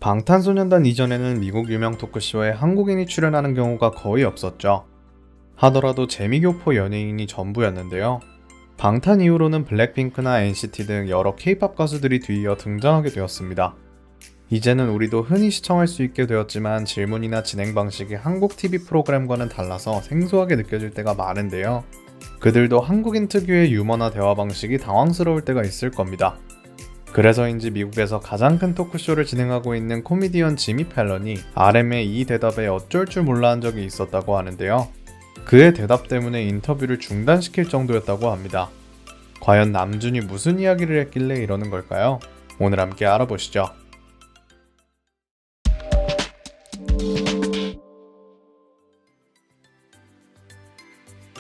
방탄소년단 이전에는 미국 유명 토크쇼에 한국인이 출연하는 경우가 거의 없었죠. 하더라도 재미교포 연예인이 전부였는데요. 방탄 이후로는 블랙핑크나 NCT 등 여러 K-팝 가수들이 뒤이어 등장하게 되었습니다. 이제는 우리도 흔히 시청할 수 있게 되었지만 질문이나 진행 방식이 한국 TV 프로그램과는 달라서 생소하게 느껴질 때가 많은데요. 그들도 한국인 특유의 유머나 대화 방식이 당황스러울 때가 있을 겁니다. 그래서인지 미국에서 가장 큰 토크쇼를 진행하고 있는 코미디언 지미 팰런이 RM의 이 대답에 어쩔 줄 몰라 한 적이 있었다고 하는데요. 그의 대답 때문에 인터뷰를 중단시킬 정도였다고 합니다. 과연 남준이 무슨 이야기를 했길래 이러는 걸까요? 오늘 함께 알아보시죠.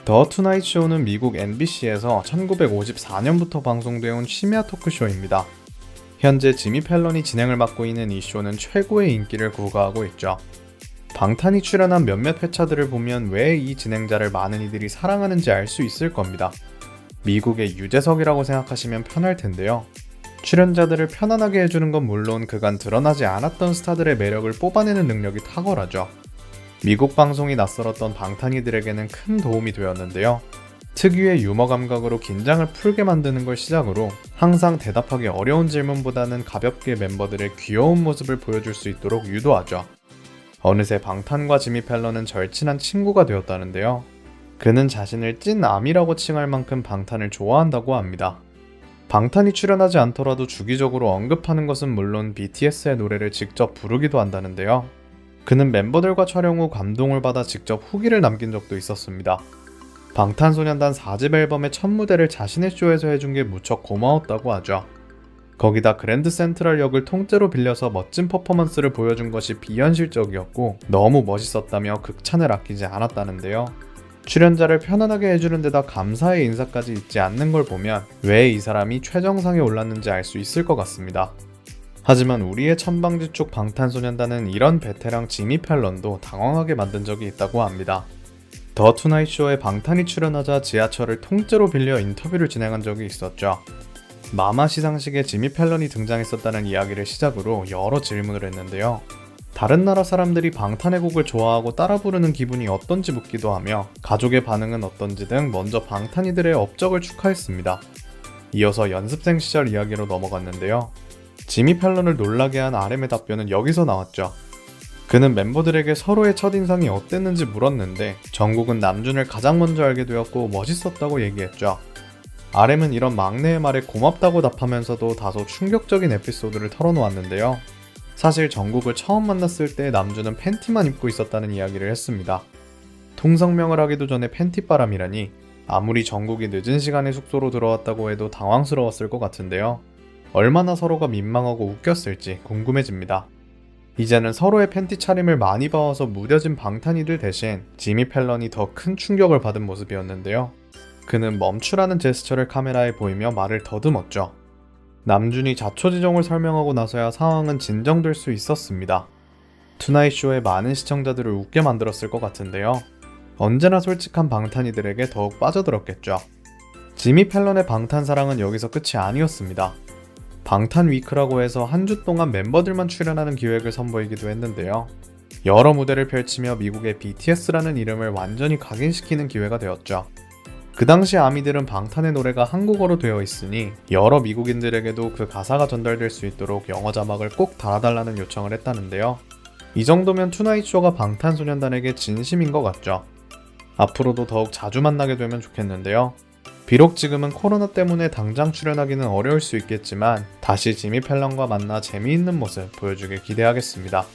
더 투나잇 쇼는 미국 MBC에서 1954년부터 방송되어 온 심야 토크쇼입니다. 현재 지미 팰런이 진행을 맡고 있는 이 쇼는 최고의 인기를 구가하고 있죠. 방탄이 출연한 몇몇 회차들을 보면 왜 이 진행자를 많은 이들이 사랑하는지 알 수 있을 겁니다. 미국의 유재석이라고 생각하시면 편할 텐데요. 출연자들을 편안하게 해주는 건 물론 그간 드러나지 않았던 스타들의 매력을 뽑아내는 능력이 탁월하죠. 미국 방송이 낯설었던 방탄이들에게는 큰 도움이 되었는데요. 특유의 유머 감각으로 긴장을 풀게 만드는 걸 시작으로 항상 대답하기 어려운 질문보다는 가볍게 멤버들의 귀여운 모습을 보여줄 수 있도록 유도하죠. 어느새 방탄과 지미 팰런은 절친한 친구가 되었다는데요. 그는 자신을 찐 아미라고 칭할 만큼 방탄을 좋아한다고 합니다. 방탄이 출연하지 않더라도 주기적으로 언급하는 것은 물론 BTS의 노래를 직접 부르기도 한다는데요. 그는 멤버들과 촬영 후 감동을 받아 직접 후기를 남긴 적도 있었습니다. 방탄소년단 4집 앨범의 첫 무대를 자신의 쇼에서 해준 게 무척 고마웠다고 하죠. 거기다 그랜드 센트럴 역을 통째로 빌려서 멋진 퍼포먼스를 보여준 것이 비현실적이었고 너무 멋있었다며 극찬을 아끼지 않았다는데요. 출연자를 편안하게 해주는 데다 감사의 인사까지 잊지 않는 걸 보면 왜 이 사람이 최정상에 올랐는지 알 수 있을 것 같습니다. 하지만 우리의 천방지축 방탄소년단은 이런 베테랑 지미 팰런도 당황하게 만든 적이 있다고 합니다. 더 투나잇 쇼에 방탄이 출연하자 지하철을 통째로 빌려 인터뷰를 진행한 적이 있었죠. 마마 시상식에 지미 팰런이 등장했었다는 이야기를 시작으로 여러 질문을 했는데요. 다른 나라 사람들이 방탄의 곡을 좋아하고 따라 부르는 기분이 어떤지 묻기도 하며 가족의 반응은 어떤지 등 먼저 방탄이들의 업적을 축하했습니다. 이어서 연습생 시절 이야기로 넘어갔는데요. 지미 팰런을 놀라게 한 RM의 답변은 여기서 나왔죠. 그는 멤버들에게 서로의 첫인상이 어땠는지 물었는데 정국은 남준을 가장 먼저 알게 되었고 멋있었다고 얘기했죠. RM은 이런 막내의 말에 고맙다고 답하면서도 다소 충격적인 에피소드를 털어놓았는데요. 사실 정국을 처음 만났을 때 남준은 팬티만 입고 있었다는 이야기를 했습니다. 통성명을 하기도 전에 팬티바람이라니 아무리 정국이 늦은 시간에 숙소로 들어왔다고 해도 당황스러웠을 것 같은데요. 얼마나 서로가 민망하고 웃겼을지 궁금해집니다. 이제는 서로의 팬티 차림을 많이 봐와서 무뎌진 방탄이들 대신 지미 팰런이 더 큰 충격을 받은 모습이었는데요. 그는 멈추라는 제스처를 카메라에 보이며 말을 더듬었죠. 남준이 자초지종을 설명하고 나서야 상황은 진정될 수 있었습니다. 투나잇 쇼의 많은 시청자들을 웃게 만들었을 것 같은데요. 언제나 솔직한 방탄이들에게 더욱 빠져들었겠죠. 지미 팰런의 방탄 사랑은 여기서 끝이 아니었습니다. 방탄 위크라고 해서 한 주 동안 멤버들만 출연하는 기획을 선보이기도 했는데요. 여러 무대를 펼치며 미국의 BTS라는 이름을 완전히 각인시키는 기회가 되었죠. 그 당시 아미들은 방탄의 노래가 한국어로 되어 있으니 여러 미국인들에게도 그 가사가 전달될 수 있도록 영어 자막을 꼭 달아달라는 요청을 했다는데요. 이 정도면 투나잇 쇼가 방탄소년단에게 진심인 것 같죠. 앞으로도 더욱 자주 만나게 되면 좋겠는데요. 비록 지금은 코로나 때문에 당장 출연하기는 어려울 수 있겠지만 다시 지미 팰런과 만나 재미있는 모습 보여주길 기대하겠습니다.